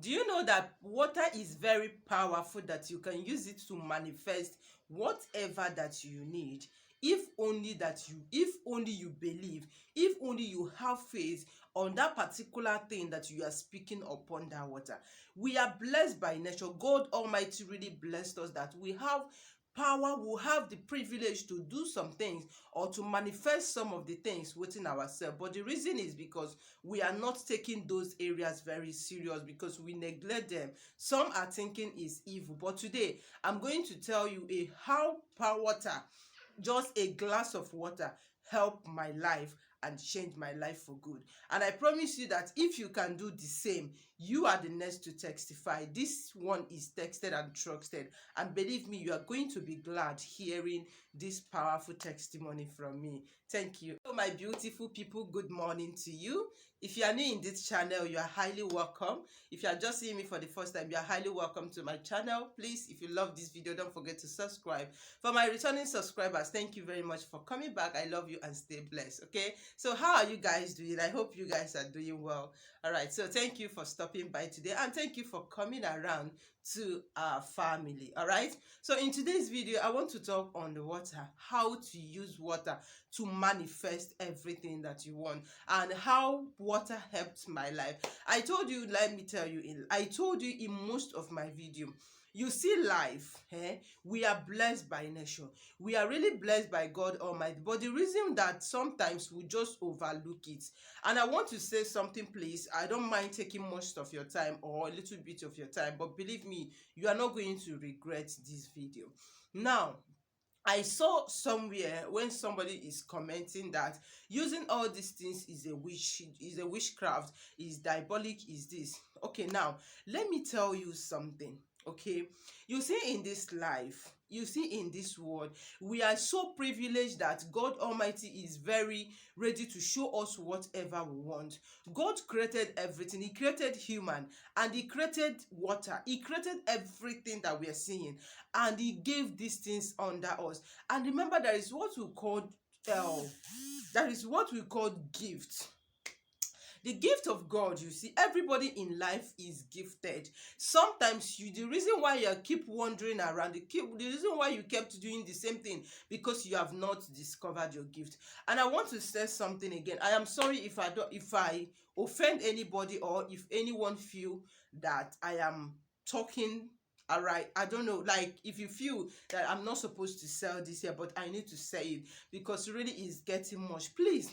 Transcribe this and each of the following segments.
Do you know that water is very powerful, that you can use it to manifest whatever that you need? If only you believe, if only you have faith on that particular thing that you are speaking upon that water. We are blessed by nature. God Almighty really blessed us that we have power, we have the privilege to do some things or to manifest some of the things within ourselves. But the reason is because we are not taking those areas very serious, because we neglect them. Some are thinking is evil, but today I'm going to tell you how power water, just a glass of water, help my life and change my life for good. And I promise you that if you can do the same, you are the next to testify. This one is texted and trusted, and believe me, you are going to be glad hearing this powerful testimony from me. Thank you. Hello, my beautiful people. Good morning to you. If you are new in this channel, you are highly welcome. If you are just seeing me for the first time, you are highly welcome to my channel. Please, if you love this video, don't forget to subscribe. For my returning subscribers, thank you very much for coming back. I love you and stay blessed. Okay, so how are you guys doing? I hope you guys are doing well. All right, so thank you for stopping by today, and thank you for coming around to our family. All right, so in today's video, I want to talk on the water, how to use water to manifest everything that you want, and how water helped my life. I told you, let me tell you, I told you in most of my video, you see life, we are blessed by nature. We are really blessed by God Almighty. But the reason that sometimes we just overlook it. And I want to say something, please. I don't mind taking most of your time or a little bit of your time. But believe me, you are not going to regret this video. Now, I saw somewhere when somebody is commenting that using all these things is a witchcraft, is diabolic, is this. Okay, now let me tell you something. Okay, you see, in this life, you see, in this world, we are so privileged that God Almighty is very ready to show us whatever we want. God created everything. He created human, and he created water. He created everything that we are seeing, and he gave these things under us. And remember, there is what we call gift. The gift of God. You see, everybody in life is gifted. Sometimes the reason why you keep wandering around, the reason why you kept doing the same thing, because you have not discovered your gift. And I want to say something again. I am sorry if I offend anybody, or if anyone feel that I am talking. All right, I don't know, like, if you feel that I'm not supposed to sell this here, but I need to say it because really is getting much. Please,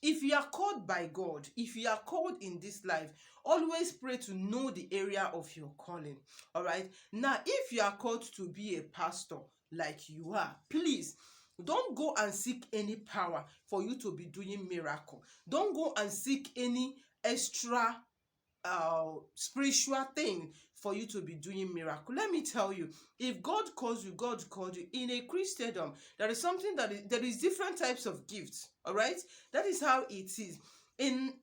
if you are called by God, if you are called in this life, always pray to know the area of your calling. All right, now, if you are called to be a pastor like you are, please don't go and seek any power for you to be doing miracle. Don't go and seek any extra spiritual thing for you to be doing miracle. Let me tell you, if God calls you, God called you. In a Christendom, there is something there is different types of gifts. All right, that is how it is. In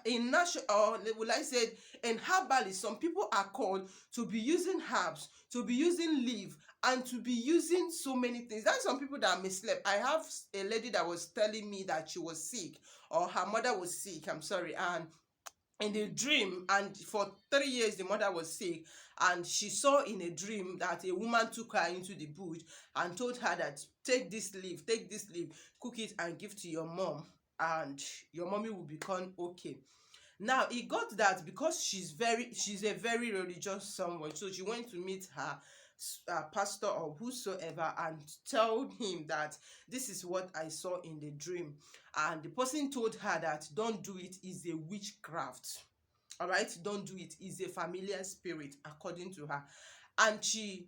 natural, or will I say, in herbalist, some people are called to be using herbs, to be using leaf, and to be using so many things. That's some people that are misled. I have a lady that was telling me that she was sick, or her mother was sick, I'm sorry, and in the dream, and for 3 years the mother was sick, and she saw in a dream that a woman took her into the bush and told her that, take this leaf, cook it and give to your mom, and your mommy will become okay. Now, he got that because she's a very religious someone, so she went to meet her pastor or whosoever and told him that this is what I saw in the dream, and the person told her that don't do it, is a witchcraft. All right, don't do it, is a familiar spirit, according to her. And she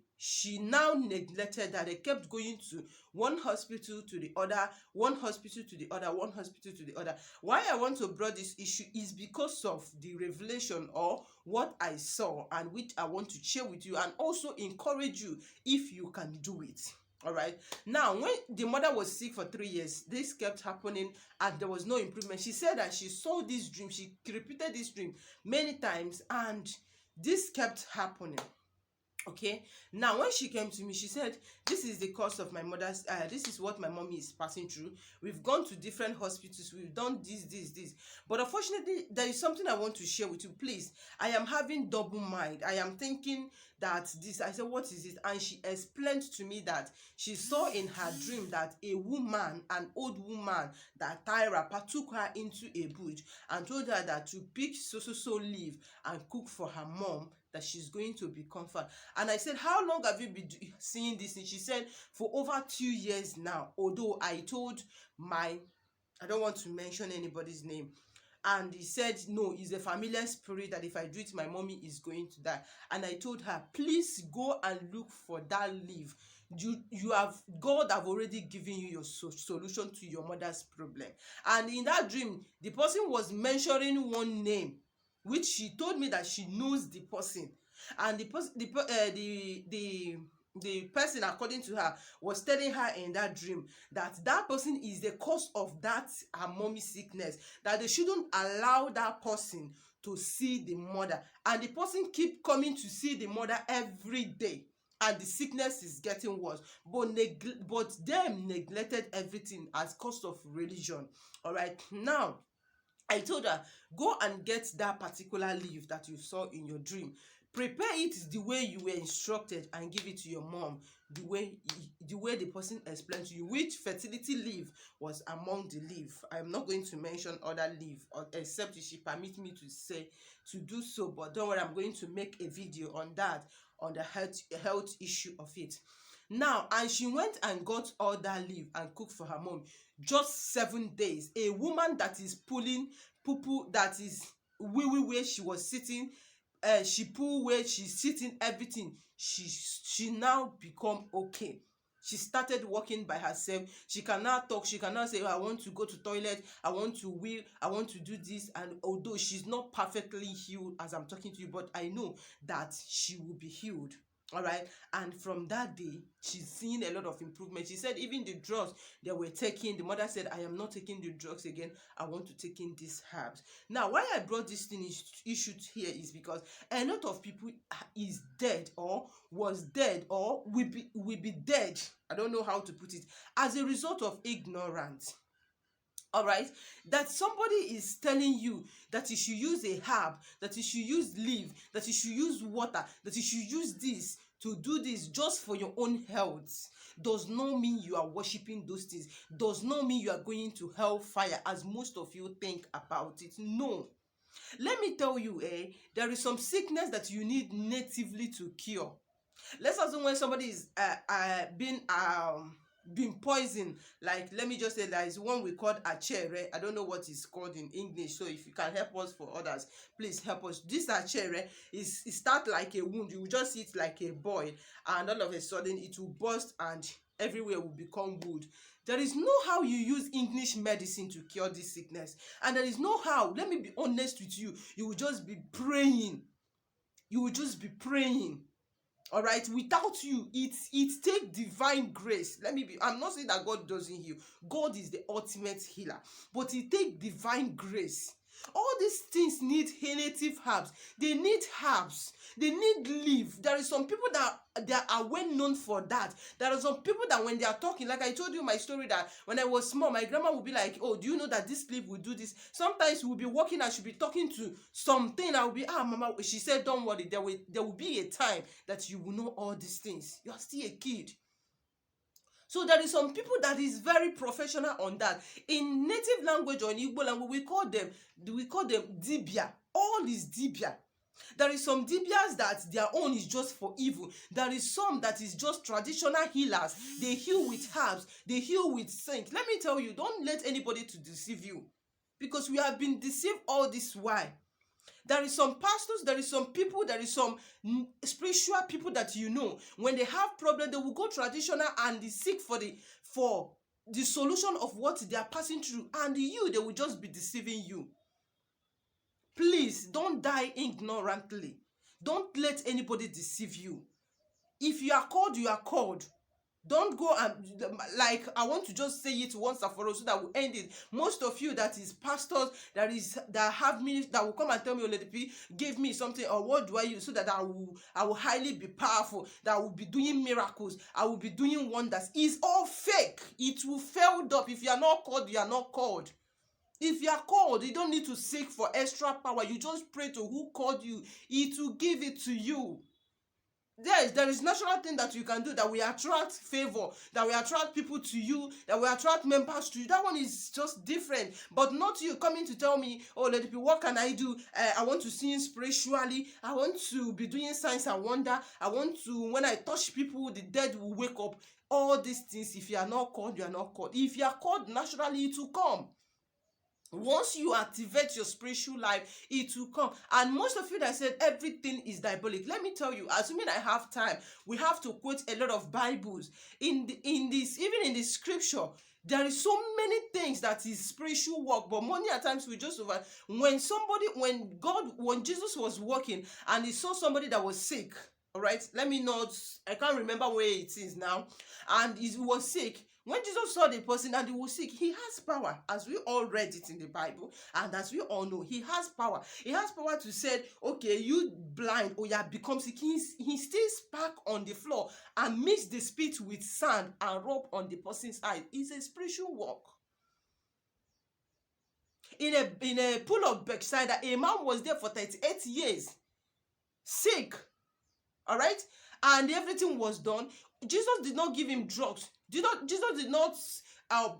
now neglected that. They kept going to one hospital to the other, one hospital to the other, one hospital to the other. Why I want to bring this issue is because of the revelation, or what I saw, and which I want to share with you, and also encourage you if you can do it. All right, now, when the mother was sick for 3 years, this kept happening and there was no improvement. She said that she saw this dream, she repeated this dream many times, and this kept happening. Okay, now when she came to me, she said, this is the cause of my mother's this is what my mommy is passing through. We've gone to different hospitals, we've done this, but unfortunately there is something I want to share with you. Please, I am having double mind. I am thinking that this. I said, what is it? And she explained to me that she saw in her dream that a woman, an old woman, that tie wrapper, took her into a bush and told her that to pick so leaf and cook for her mom, that she's going to be comfort. And I said, how long have you been seeing this? And she said, for over 2 years now. Although I told my, I don't want to mention anybody's name. And he said, no, it's a familiar spirit that if I do it, my mommy is going to die. And I told her, please go and look for that leaf. You have, God have already given you your solution to your mother's problem. And in that dream, the person was mentioning one name, which she told me that she knows the person. And the person, according to her, was telling her in that dream that that person is the cause of that her mommy sickness, that they shouldn't allow that person to see the mother. And the person keep coming to see the mother every day, and the sickness is getting worse, but them neglected everything as cost of religion. All right, now I told her, go and get that particular leaf that you saw in your dream. Prepare it the way you were instructed and give it to your mom the way the person explained to you, which fertility leaf was among the leaf. I'm not going to mention other leaf, except if she permit me to say to do so, but don't worry, I'm going to make a video on that, on the health issue of it. Now, and she went and got all that leaf and cooked for her mom. Just 7 days, a woman that is pulling poo, that is wee where she was sitting, she pull where she's sitting, everything, she now become okay. She started walking by herself. She can now talk. She can now say, oh, I want to go to toilet, I want to wee, I want to do this. And although she's not perfectly healed as I'm talking to you, but I know that she will be healed. All right. And from that day, she's seen a lot of improvement. She said even the drugs they were taking, the mother said, I am not taking the drugs again, I want to take in these herbs. Now, why I brought this thing issue here is because a lot of people is dead, or was dead, or will be dead, I don't know how to put it, as a result of ignorance. All right, that somebody is telling you that you should use a herb, that you should use leaf, that you should use water, that you should use this to do this just for your own health, does not mean you are worshiping those things, does not mean you are going to hellfire as most of you think about it. No. Let me tell you, there is some sickness that you need natively to cure. Let's assume when somebody is been poisoned, like, let me just say there is one we called achere. I don't know what it's called in English, so if you can help us for others, please help us. This achere is, it start like a wound. You will just see it like a boil, and all of a sudden it will burst and everywhere will become wood. There is no how you use English medicine to cure this sickness, and there is no how, let me be honest with you, you will just be praying. You will just be praying. All right, without you, it take divine grace. Let me be, I'm not saying that God doesn't heal, God is the ultimate healer, but it take divine grace. All these things need native herbs. They need herbs, they need leaf. There is some people that they are well known for that. There are some people that when they are talking, like I told you my story, that when I was small, my grandma would be like, oh, do you know that this leaf will do this? Sometimes we'll be walking and she'll be talking to something. I will be, mama, she said, don't worry, there will be a time that you will know all these things. You are still a kid. So there is some people that is very professional on that. In native language or in Igbo language, we call them dibia. All is dibia. There is some dibias that their own is just for evil. There is some that is just traditional healers. They heal with herbs, they heal with saints. Let me tell you, don't let anybody to deceive you, because we have been deceived all this while. There is some pastors, there is some people, there is some spiritual people that you know, when they have problem, they will go traditional and they seek for the solution of what they are passing through, and they will just be deceiving you. Please don't die ignorantly. Don't let anybody deceive you. If you are called, you are called. Don't go and, like, I want to just say it once and for all so that we end it. Most of you that is pastors, that have ministry, that will come and tell me, oh Lady P, give me something, or what do I use so that I will highly be powerful, that I will be doing miracles, I will be doing wonders. It's all fake. It will fail up. If you are not called, you are not called. If you are called, you don't need to seek for extra power. You just pray to who called you. It will give it to you. There is natural thing that you can do that will attract favor, that will attract people to you, that will attract members to you. That one is just different. But not you coming to tell me, oh Lady P, what can I do? I want to sing spiritually. I want to be doing signs and wonder. I want to, when I touch people, the dead will wake up. All these things, if you are not called, you are not called. If you are called, naturally it will come. Once you activate your spiritual life, it will come. And most of you that said everything is diabolic, let me tell you, assuming I have time, we have to quote a lot of Bibles in this, even in the scripture. There is so many things that is spiritual work, but many at times we just over. When Jesus was walking and he saw somebody that was sick, all right, let me not, I can't remember where it is now, and he was sick. When Jesus saw the person and he was sick, he has power, as we all read it in the Bible, and as we all know, he has power. He has power to say, okay, you blind, or you have become sick. He still spark on the floor and mix the spit with sand and rub on the person's eye. It's a spiritual work. In a pool of Bethsaida, a man was there for 38 years, sick. All right, and everything was done. Jesus did not give him drugs. Jesus did not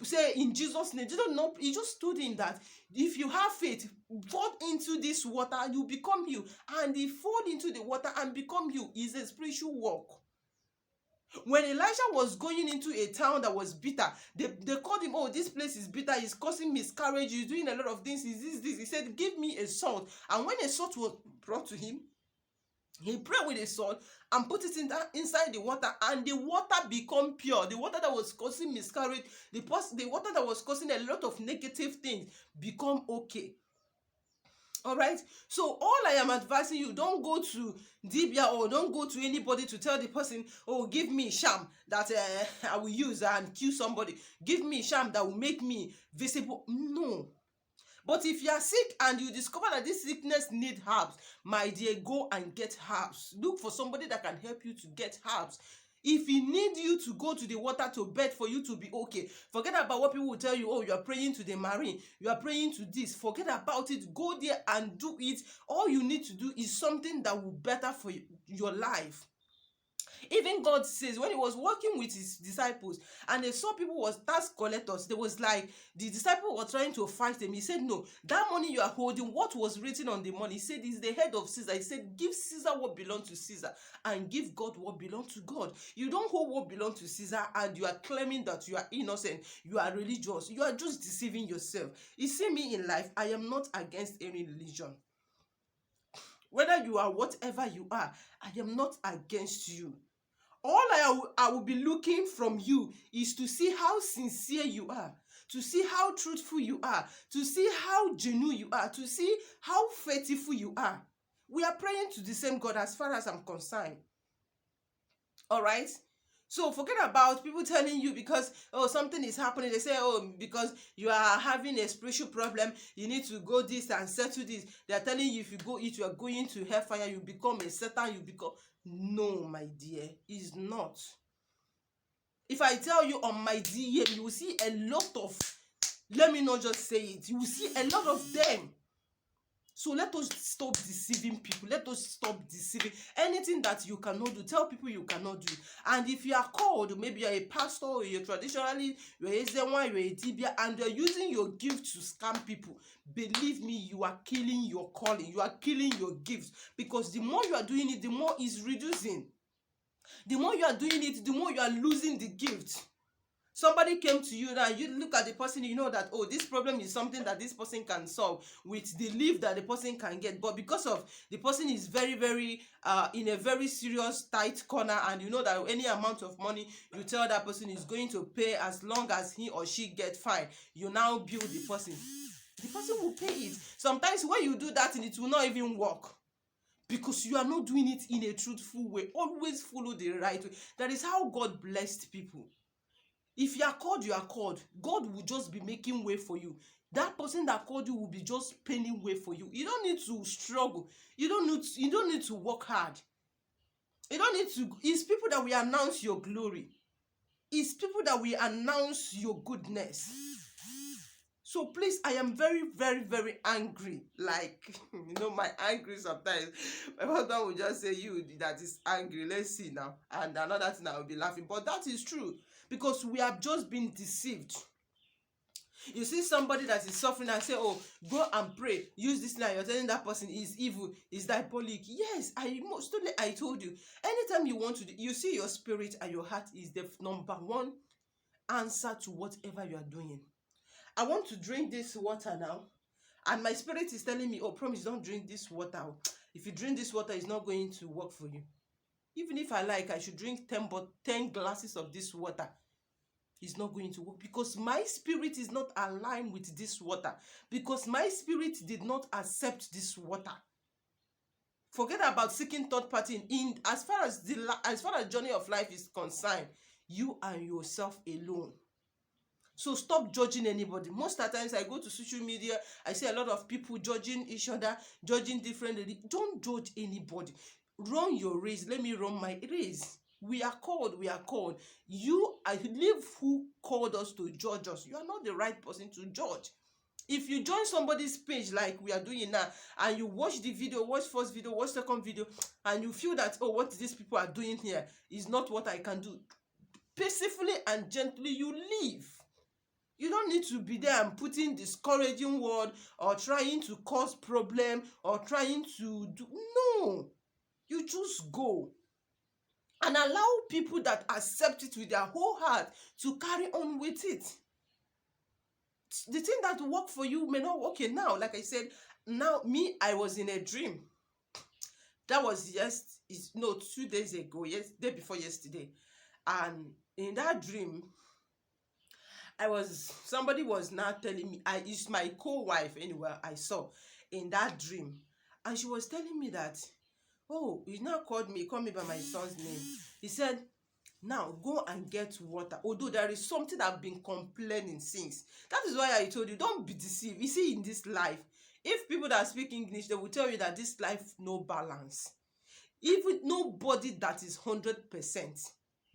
say in Jesus' name. Jesus not. He just told him that if you have faith, fall into this water, you become healed. And he fall into the water and become healed. It's a spiritual walk. When Elijah was going into a town that was bitter, they called him, oh, this place is bitter, it's causing miscarriage, he's doing a lot of things, is this. He said, give me a sword. And when a sword was brought to him, he prayed with a sword and put it inside the water, and the water become pure. The water that was causing miscarriage, the water that was causing a lot of negative things, become okay. All right, so all I am advising you, don't go to Dibia or don't go to anybody to tell the person, oh, give me sham that I will use and kill somebody. Give me sham that will make me visible. No. But if you are sick and you discover that this sickness need herbs, my dear, go and get herbs. Look for somebody that can help you to get herbs. If he need you to go to the water to bed for you to be okay, forget about what people will tell you. Oh, you are praying to the marine, you are praying to this. Forget about it. Go there and do it. All you need to do is something that will better for your life. Even God says, when he was working with his disciples and they saw people was tax collectors, there was like the disciple were trying to fight them. He said, no, that money you are holding, what was written on the money? He said, it's the head of Caesar. He said, give Caesar what belongs to Caesar and give God what belongs to God. You don't hold what belongs to Caesar and you are claiming that you are innocent, you are religious. You are just deceiving yourself. You see me in life, I am not against any religion. Whether you are whatever you are, I am not against you. All I will be looking from you is to see how sincere you are, to see how truthful you are, to see how genuine you are, to see how faithful you are. We are praying to the same God as far as I'm concerned. All right? So forget about people telling you because, oh, something is happening. They say, oh, because you are having a spiritual problem, you need to go this and settle this. They are telling you if you go eat, you are going to hellfire, you become a Satan, you become... No, my dear, it's not. If I tell you on my DM, you will see a lot of, let me not just say it, you will see a lot of them. So let us stop deceiving people. Let us stop deceiving. Anything that you cannot do, tell people you cannot do. And if you are called, maybe you're a pastor, or you're traditionally, you're a Zewan, you're a Tibia, and you're using your gift to scam people, believe me, you are killing your calling. You are killing your gifts. Because the more you are doing it, the more it's reducing. The more you are doing it, the more you are losing the gift. Somebody came to you now, you look at the person, you know that, oh, this problem is something that this person can solve with the leave that the person can get. But because of the person is very, very, in a very serious, tight corner, and you know that any amount of money you tell that person is going to pay as long as he or she get fine, you now build the person. The person will pay it. Sometimes when you do that, it will not even work. because you are not doing it in a truthful way. Always follow the right way. That is how God blessed people. If you are called, you are called. God will just be making way for you. That person that called you will be just paving way for you. You don't need to struggle. You don't need to work hard. You don't need to. It's people that will announce your glory. It's people that will announce your goodness. So please, I am very, very, very angry. Like, my angry sometimes. My husband will just say, you that is angry. Let's see now. And another thing, I will be laughing. But that is true. Because we have just been deceived. You see somebody that is suffering and say, oh, go and pray. Use this now. You're telling that person is evil, is diabolic. Yes, I told you. Anytime you want to, you see your spirit and your heart is the number one answer to whatever you are doing. I want to drink this water now, and my spirit is telling me, oh, promise, don't drink this water. If you drink this water, it's not going to work for you. Even if I should drink 10 glasses of this water, it's not going to work, because my spirit is not aligned with this water, because my spirit did not accept this water. Forget about seeking third party. As far as journey of life is concerned, you and yourself alone. So stop judging anybody. Most of the times I go to social media, I see a lot of people judging each other, judging differently. Don't judge anybody. Run your race. Let me run my race. We are called. We are called. I believe who called us to judge us. You are not the right person to judge. If you join somebody's page like we are doing now, and you watch the video, watch first video, watch second video, and you feel that, oh, what these people are doing here is not what I can do, peacefully and gently you leave. You don't need to be there and putting discouraging word or trying to cause problem or trying to do. No, you just go and allow people that accept it with their whole heart to carry on with it. The thing that work for you may not work. Okay, now, like I said, now I was in a dream. That was 2 days ago, day before yesterday. And in that dream, somebody was now telling me, it's my co-wife anyway, I saw in that dream. And she was telling me that, oh, he now called me by my son's name. He said, now go and get water. Although there is something I've been complaining since. That is why I told you, don't be deceived. You see, in this life, if people that speak English, they will tell you that this life no balance. Even nobody that is 100%.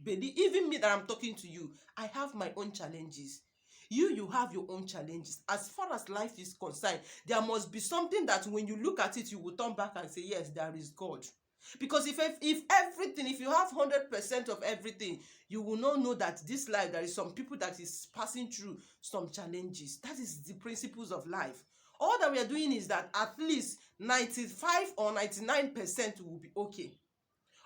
Even me that I'm talking to you, I have my own challenges. You have your own challenges. As far as life is concerned, there must be something that when you look at it, you will turn back and say, yes, there is God. Because if you have 100% of everything, you will not know that this life, there is some people that is passing through some challenges. That is the principles of life. All that we are doing is that at least 95 or 99% will be okay.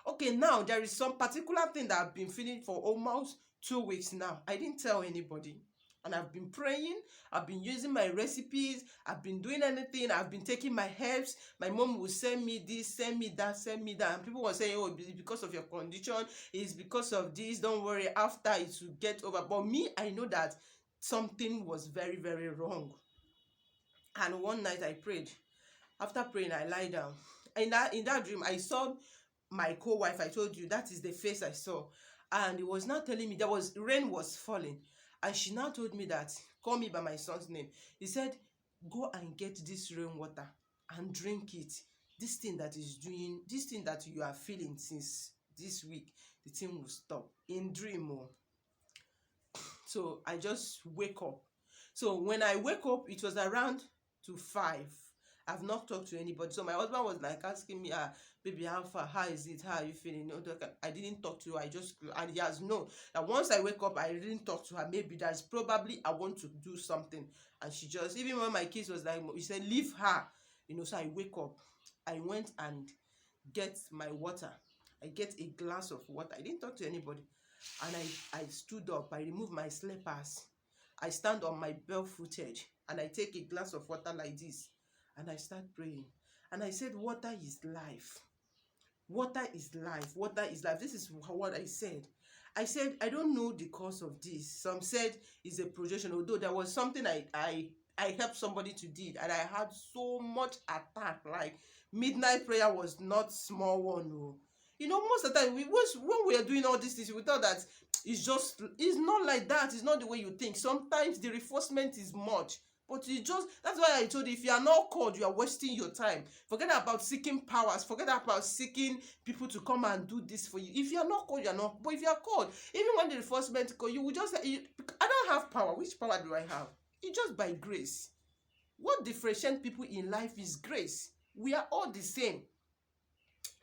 Okay, now there is some particular thing that I've been feeling for almost 2 weeks now. I didn't tell anybody. And I've been praying, I've been using my recipes, I've been doing anything, I've been taking my herbs. My mom will send me this, send me that, send me that. And people were saying, oh, it's because of your condition, it's because of this, don't worry, after it will get over. But me, I know that something was very, very wrong. And one night I prayed. After praying, I lie down. In that dream, I saw my co-wife. I told you that is the face I saw. And it was now telling me rain was falling. And she now told me that, call me by my son's name. He said, go and get this rainwater and drink it. This thing that you are feeling since this week, the thing will stop. In dream. So I just wake up. So when I wake up, it was around to 5. I've not talked to anybody. So my husband was like asking me, baby, how far? How is it? How are you feeling? I didn't talk to her. And he has known that once I wake up, I didn't talk to her. Maybe that's probably I want to do something. And she just, even when my kids was like, he said, leave her. So I wake up. I went and get my water. I get a glass of water. I didn't talk to anybody. And I stood up. I removed my slippers. I stand on my barefooted. And I take a glass of water like this. And I start praying. And I said, water is life. Water is life. Water is life. This is what I said. I said, I don't know the cause of this. Some said it's a projection. Although there was something I helped somebody to do. And I had so much attack. Like, Midnight prayer was not small one. Oh. Most of the time when we are doing all these things, we thought that it's not like that. It's not the way you think. Sometimes the reinforcement is much. But that's why I told you, if you are not called, you are wasting your time. Forget about seeking powers. Forget about seeking people to come and do this for you. If you are not called, you are not. But if you are called, even when the reinforcement call, you will just say, I don't have power. Which power do I have? It's just by grace. What differentiates people in life is grace. We are all the same.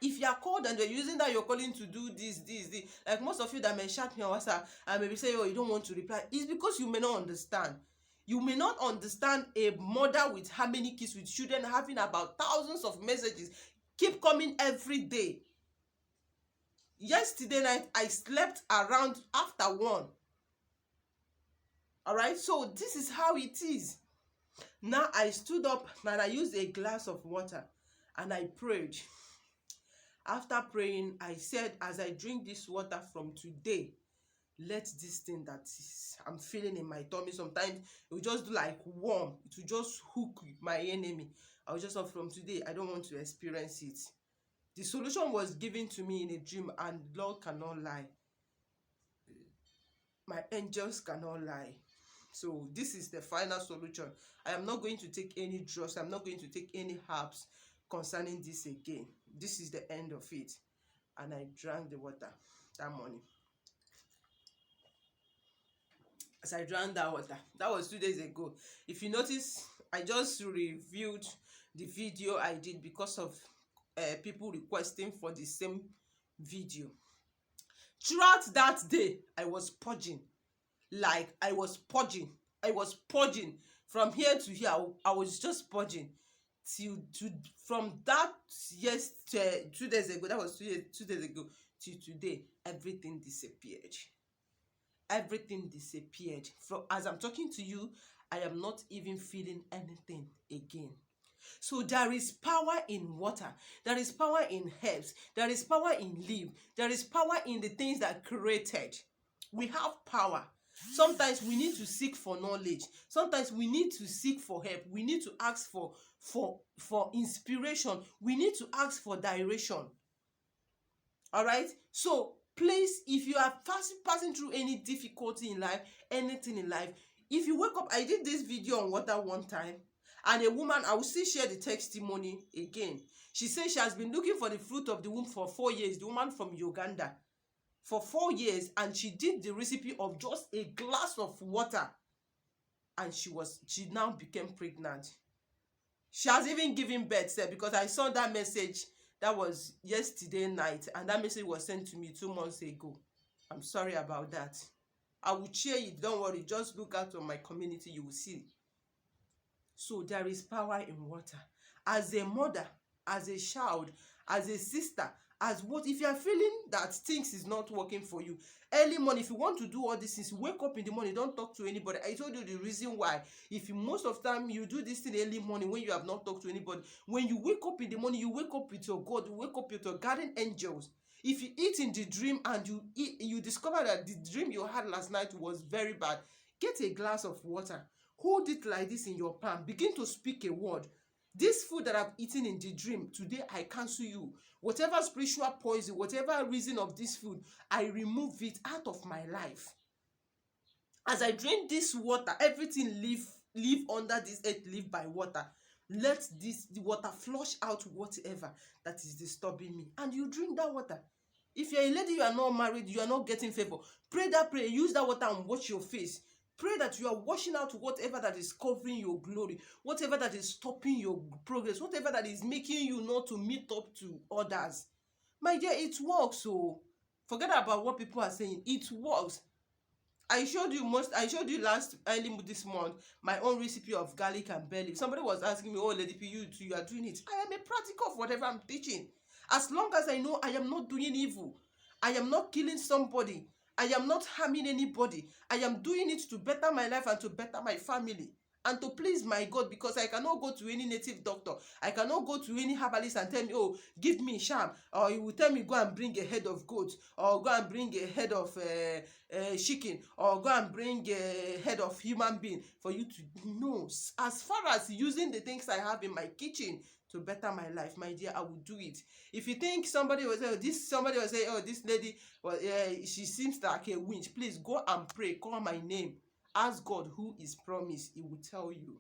If you are called and you're using that you're calling to do this, like most of you that may chat me on WhatsApp and maybe say, oh, you don't want to reply, it's because you may not understand. You may not understand a mother with how many kids, with children having about thousands of messages keep coming every day. Yesterday night, I slept around after 1. All right, so this is how it is. Now I stood up and I used a glass of water and I prayed. After praying, I said, as I drink this water from today, let this thing that I'm feeling in my tummy, sometimes it will just do like warm. It will just hook my enemy. I was just from today, I don't want to experience it. The solution was given to me in a dream, and Lord cannot lie. My angels cannot lie. So this is the final solution. I am not going to take any drugs. I'm not going to take any herbs concerning this again. This is the end of it. And I drank the water that morning. As I drank that water, that was 2 days ago. If you notice, I just reviewed the video I did because of people requesting for the same video. Throughout that day, I was purging. Like I was purging from here to here. I was just purging from that 2 days ago. That was 2 days ago till today. Everything disappeared. From as I'm talking to you, I am not even feeling anything again. So there is power in water, there is power in herbs, there is power in leaf, there is power in the things that created. We have power. Sometimes we need to seek for knowledge. Sometimes we need to seek for help. We need to ask for inspiration. We need to ask for direction. All right? So please, if you are passing through any difficulty in life, anything in life, if you wake up, I did this video on water one time, and a woman, I will still share the testimony again. She says she has been looking for the fruit of the womb for 4 years. The woman from Uganda, for 4 years, and she did the recipe of just a glass of water, and she now became pregnant. She has even given birth, because I saw that message. That was yesterday night, and that message was sent to me 2 months ago. I'm sorry about that. I will share it. Don't worry. Just look out on my community. You will see. So there is power in water. As a mother, as a child, as a sister, as what, if you are feeling that things is not working for you, early morning, if you want to do all these things, wake up in the morning, don't talk to anybody. I told you the reason why. If you, most of the time you do this thing early morning when you have not talked to anybody, when you wake up in the morning, you wake up with your God, you wake up with your guardian angels. If you eat in the dream and you discover that the dream you had last night was very bad, get a glass of water, hold it like this in your palm, begin to speak a word. This food that I've eaten in the dream, today I cancel you. Whatever spiritual poison, whatever reason of this food, I remove it out of my life. As I drink this water, everything live under this earth, live by water. Let the water flush out whatever that is disturbing me. And you drink that water. If you're a lady, you are not married, you are not getting favor, pray that prayer, use that water and wash your face. Pray that you are washing out whatever that is covering your glory, whatever that is stopping your progress, whatever that is making you not to meet up to others. My dear, it works. So forget about what people are saying. It works. I showed you last early this month my own recipe of garlic and bay leaf. Somebody was asking me, oh Lady P, you are doing it. I am a practical of whatever I'm teaching. As long as I know I am not doing evil, I am not killing somebody, I am not harming anybody, I am doing it to better my life and to better my family and to please my God, because I cannot go to any native doctor, I cannot go to any herbalist and tell me, oh, give me sham, or he will tell me go and bring a head of goat, or go and bring a head of chicken, or go and bring a head of human being for you to know. As far as using the things I have in my kitchen to better my life, my dear, I will do it. If you think somebody was somebody was saying, oh, this lady, well, she seems like a witch, please go and pray, call my name, ask God who is promised, he will tell you.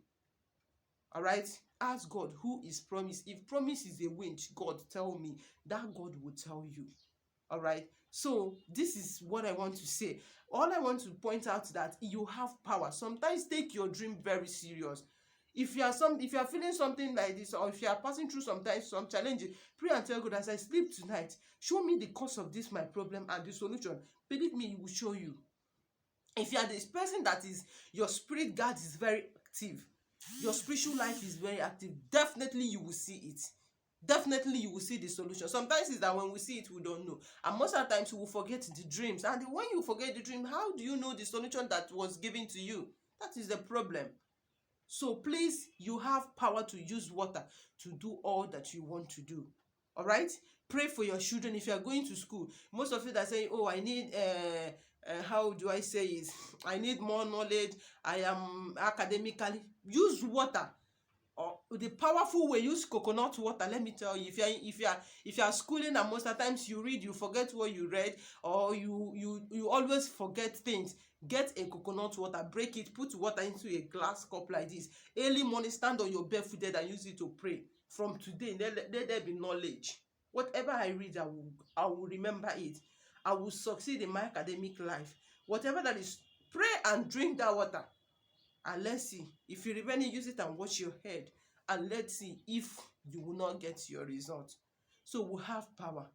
All right, ask God who is promised. If promise is a witch, God tell me, that God will tell you. All right, so this is what I want to say. All I want to point out that you have power. Sometimes take your dream very serious. If you are feeling something like this, or if you are passing through sometimes some challenges, pray and tell God, as I sleep tonight, show me the cause of this my problem and the solution. Believe me, he will show you. If you are this person that is, your spirit guard is very active, your spiritual life is very active, definitely you will see it. Definitely you will see the solution. Sometimes it's that when we see it, we don't know, and most of the times we will forget the dreams, and when you forget the dream, how do you know the solution that was given to you? That is the problem. So please, you have power to use water to do all that you want to do. All right? Pray for your children. If you are going to school, most of you that say, oh, I need how do I say it, I need more knowledge, I am academically, use water. Or the powerful way, use coconut water. Let me tell you, if you are schooling and most of the times you read, you forget what you read, or you always forget things, get a coconut water, break it, put water into a glass cup like this. Early morning, stand on your barefooted and use it to pray. From today, let there be knowledge. Whatever I read, I will remember it. I will succeed in my academic life. Whatever that is, pray and drink that water, and let's see if you remaining, use it and wash your head, and let's see if you will not get your result. So we have power.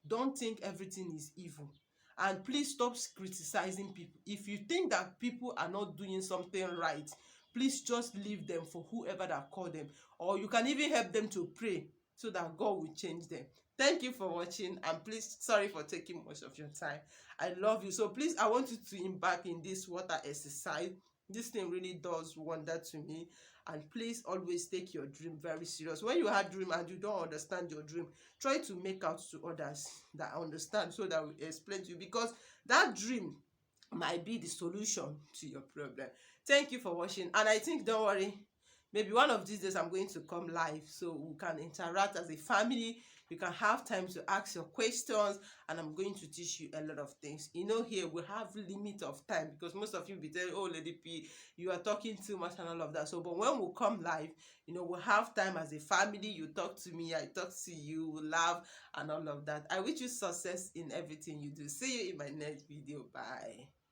Don't think everything is evil, and please stop criticizing people. If you think that people are not doing something right, please just leave them for whoever that call them, or you can even help them to pray so that God will change them. Thank you for watching, and please, sorry for taking much of your time. I love you. So please, I want you to embark in this water exercise. This thing really does wonder to me. And please always take your dream very serious. When you have dream and you don't understand your dream, try to make out to others that understand, so that we explain to you, because that dream might be the solution to your problem. Thank you for watching, and I think, don't worry, maybe one of these days I'm going to come live so we can interact as a family. You can have time to ask your questions, and I'm going to teach you a lot of things. Here we have limit of time, because most of you be telling, oh, Lady P, you are talking too much and all of that. So but when we come live, we have time as a family. You talk to me, I talk to you, we laugh and all of that. I wish you success in everything you do. See you in my next video. Bye.